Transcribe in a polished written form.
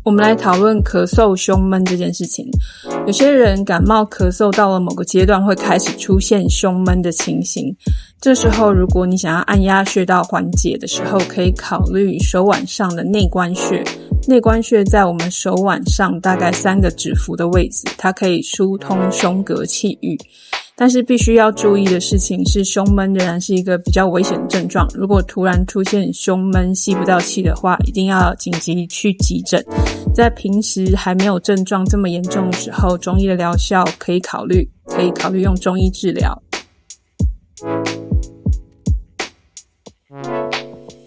我们来讨论咳嗽、胸闷这件事情。有些人感冒咳嗽到了某个阶段会开始出现胸闷的情形，这时候如果你想要按压穴道缓解的时候，可以考虑手腕上的内关穴。内关穴在我们手腕上大概3个指幅的位置，它可以疏通胸膈气郁。但是必须要注意的事情是，胸闷仍然是一个比较危险的症状。如果突然出现胸闷、吸不到气的话，一定要紧急去急诊。在平时还没有症状这么严重的时候，中医的疗效可以考虑用中医治疗。